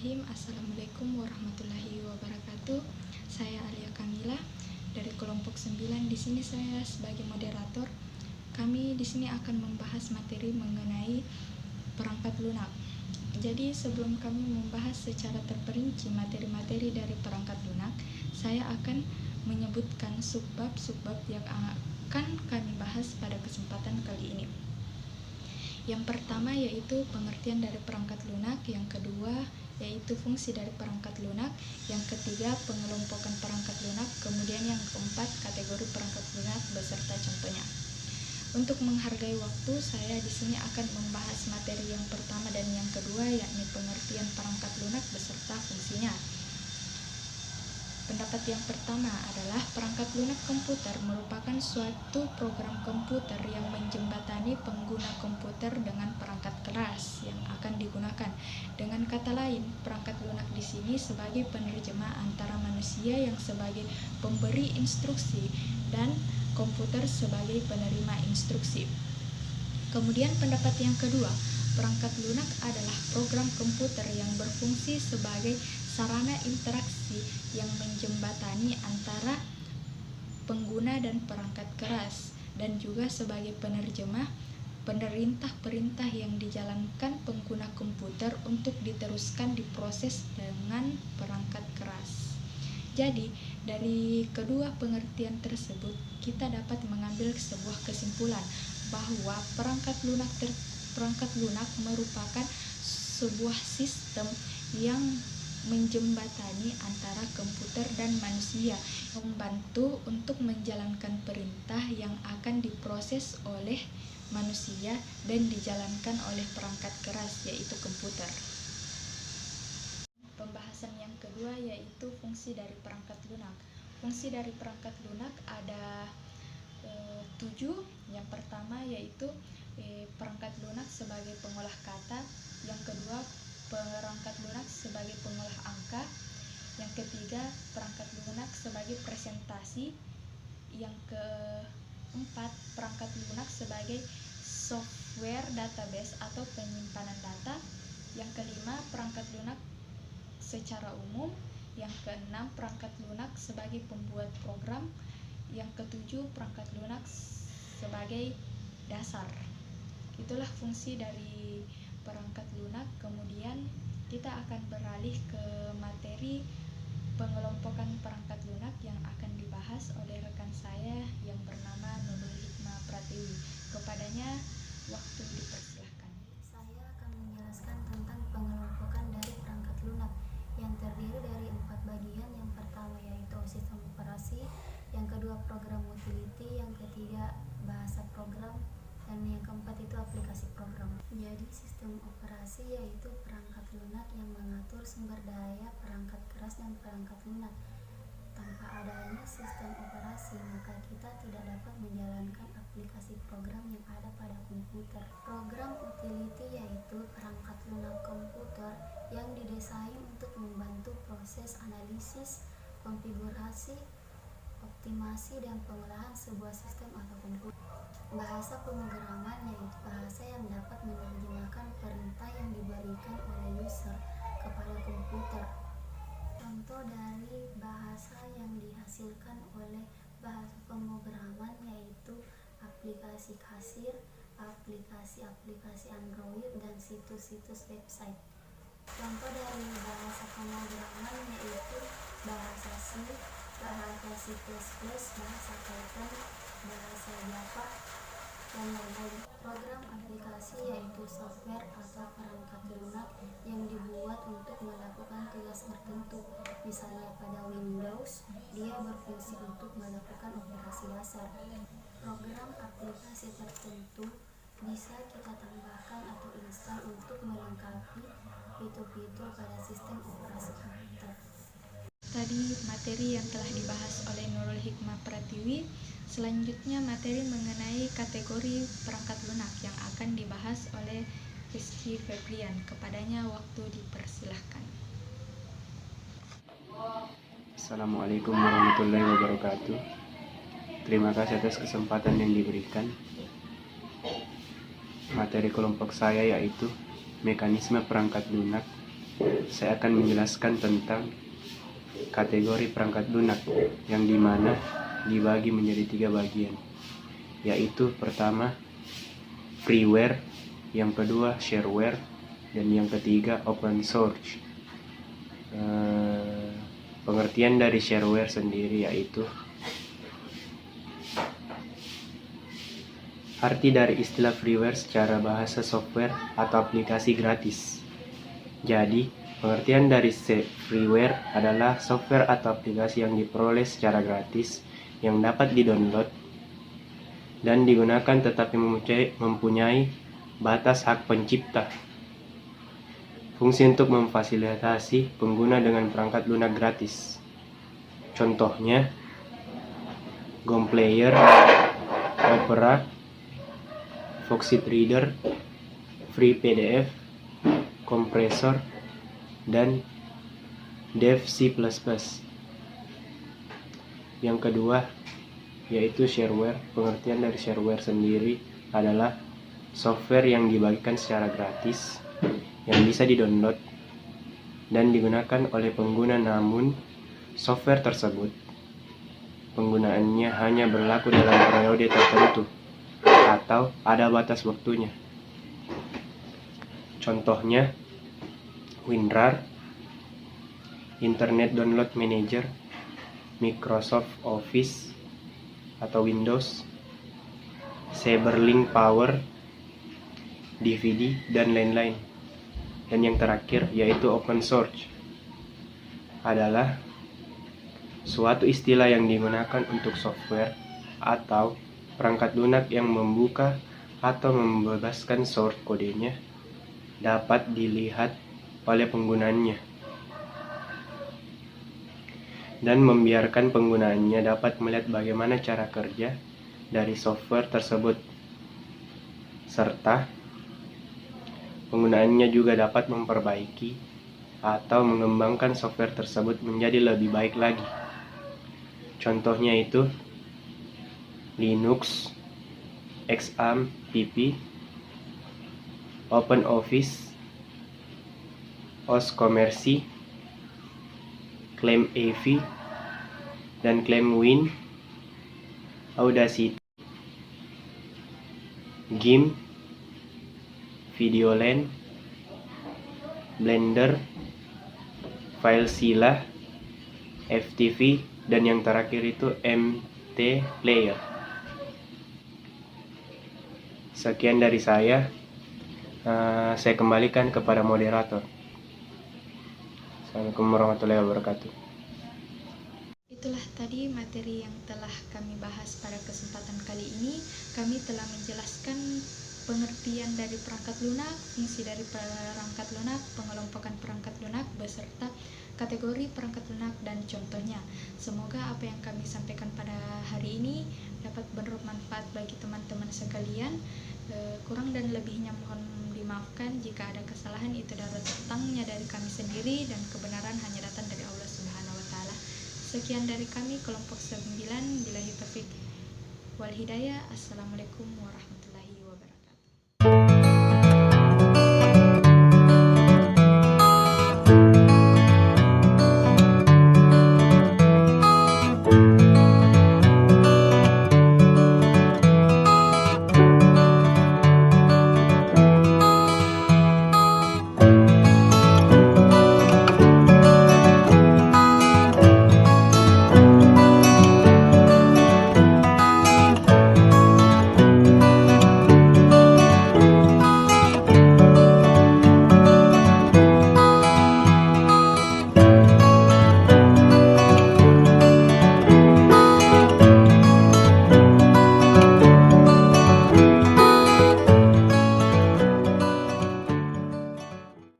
Bismillahirrahmanirrahim. Assalamualaikum warahmatullahi wabarakatuh. Saya Alia Kamila dari kelompok 9. Di sini saya sebagai moderator. Kami di sini akan membahas materi mengenai perangkat lunak. Jadi sebelum kami membahas secara terperinci materi-materi dari perangkat lunak, saya akan menyebutkan subbab-subbab yang akan kami bahas pada kesempatan kali ini. Yang pertama yaitu pengertian dari perangkat lunak, yang kedua yaitu fungsi dari perangkat lunak, yang ketiga pengelompokan perangkat lunak, kemudian yang keempat kategori perangkat lunak beserta contohnya. Untuk menghargai waktu, saya di sini akan membahas materi yang pertama dan yang kedua, yakni pengertian perangkat lunak beserta fungsinya. Pendapat yang pertama adalah perangkat lunak komputer merupakan suatu program komputer yang menjembatani pengguna komputer dengan perangkat keras yang akan digunakan. Dengan kata lain, perangkat lunak di sini sebagai penerjemah antara manusia yang sebagai pemberi instruksi dan komputer sebagai penerima instruksi. Kemudian pendapat yang kedua, perangkat lunak adalah program komputer yang berfungsi sebagai sarana interaksi yang menjembatani antara pengguna dan perangkat keras, dan juga sebagai penerjemah perintah-perintah yang dijalankan pengguna komputer untuk diteruskan diproses dengan perangkat keras. Jadi, dari kedua pengertian tersebut, kita dapat mengambil sebuah kesimpulan bahwa perangkat lunak merupakan sebuah sistem yang menjembatani antara komputer dan manusia, membantu untuk menjalankan perintah yang akan diproses oleh manusia dan dijalankan oleh perangkat keras, yaitu komputer. Pembahasan yang kedua yaitu fungsi dari perangkat lunak. Fungsi dari perangkat lunak ada 7. Yang pertama yaitu perangkat lunak sebagai pengolah kata, yang kedua perangkat lunak sebagai pengolah angka, yang ketiga perangkat lunak sebagai presentasi, yang keempat perangkat lunak sebagai software database atau penyimpanan data, yang kelima perangkat lunak secara umum, yang keenam perangkat lunak sebagai pembuat program, yang ketujuh perangkat lunak sebagai dasar. Itulah fungsi dari perangkat lunak. Kemudian kita akan beralih ke materi pengelompokan perangkat lunak yang akan dibahas oleh rekan saya yang bernama Nurul Hikmah Pratiwi. Kepadanya waktu dipersilahkan. Saya akan menjelaskan tentang pengelompokan dari perangkat lunak yang terdiri dari 4 bagian. Yang pertama yaitu sistem operasi, yang kedua program utility, yang ketiga bahasa program, dan yang keempat itu aplikasi program. Jadi sistem operasi yaitu perangkat lunak yang mengatur sumber daya perangkat keras dan perangkat lunak. Tanpa adanya sistem operasi, maka kita tidak dapat menjalankan aplikasi program yang ada pada komputer. Program utility yaitu perangkat lunak komputer yang didesain untuk membantu proses analisis, konfigurasi, optimasi, dan pengolahan sebuah sistem atau komputer. Bahasa pemrograman yaitu bahasa yang dapat menerjemahkan perintah yang diberikan oleh user kepada komputer. Contoh dari bahasa yang dihasilkan oleh bahasa pemrograman yaitu aplikasi kasir, aplikasi Android, dan situs-situs website. Contoh dari bahasa pemrograman yaitu bahasa C, bahasa C++, bahasa Python, bahasa Java, dan lain-lain. Program aplikasi yaitu software atau perangkat lunak yang dibuat untuk melakukan tugas tertentu. Misalnya pada Windows, dia berfungsi untuk melakukan operasi dasar. Program aplikasi tertentu bisa kita tambahkan atau install untuk melengkapi fitur-fitur pada sistem operasi komputer. Tadi materi yang telah dibahas oleh Nurul Hikmah Pratiwi. Selanjutnya materi mengenai kategori perangkat lunak yang akan dibahas oleh Rizky Febrian. Kepadanya waktu dipersilahkan. Assalamualaikum warahmatullahi wabarakatuh. Terima kasih atas kesempatan yang diberikan. Materi kelompok saya yaitu mekanisme perangkat lunak saya akan menjelaskan tentang kategori perangkat lunak yang dimana dibagi menjadi 3 bagian, yaitu pertama freeware, yang kedua shareware, dan yang ketiga open source. Pengertian dari shareware sendiri yaitu arti dari istilah freeware secara bahasa software atau aplikasi gratis. Jadi, pengertian dari freeware adalah software atau aplikasi yang diperoleh secara gratis yang dapat didownload dan digunakan tetapi mempunyai batas hak pencipta. Fungsi untuk memfasilitasi pengguna dengan perangkat lunak gratis. Contohnya, GOM Player, Opera, Foxit Reader, Free PDF, Kompresor, dan Dev C++. Yang kedua yaitu shareware. Pengertian dari shareware sendiri adalah software yang dibagikan secara gratis yang bisa didownload dan digunakan oleh pengguna, namun software tersebut penggunaannya hanya berlaku dalam periode tertentu atau ada batas waktunya. Contohnya WinRAR, Internet Download Manager, Microsoft Office atau Windows, Cyberlink Power, DVD, dan lain-lain. Dan yang terakhir yaitu open source adalah suatu istilah yang digunakan untuk software atau perangkat lunak yang membuka atau membebaskan source kodenya dapat dilihat oleh penggunanya dan membiarkan penggunaannya dapat melihat bagaimana cara kerja dari software tersebut, serta penggunaannya juga dapat memperbaiki atau mengembangkan software tersebut menjadi lebih baik lagi. Contohnya itu Linux, XAMPP, OpenOffice, OS-Commerce, ClaimAV, dan ClaimWin, Audacity, GIMP, Videoland, Blender, FileZilla, FTP, dan yang terakhir itu MTPlayer. Sekian dari saya kembalikan kepada moderator. Assalamualaikum warahmatullahi wabarakatuh. Itulah tadi materi yang telah kami bahas pada kesempatan kali ini. Kami telah menjelaskan pengertian dari perangkat lunak, fungsi dari perangkat lunak, pengelompokan perangkat lunak, beserta kategori perangkat lunak dan contohnya. Semoga apa yang kami sampaikan pada hari ini dapat bermanfaat bagi teman-teman sekalian. Kurang dan lebihnya mohon dimaafkan. Jika ada kesalahan, itu datangnya dari kami sendiri dan kebenaran hanya datang dari Allah Subhanahu wa Ta'ala. Sekian dari kami, kelompok 9. Billahi taufiq wal hidayah. Assalamualaikum warahmatullahi wabarakatuh.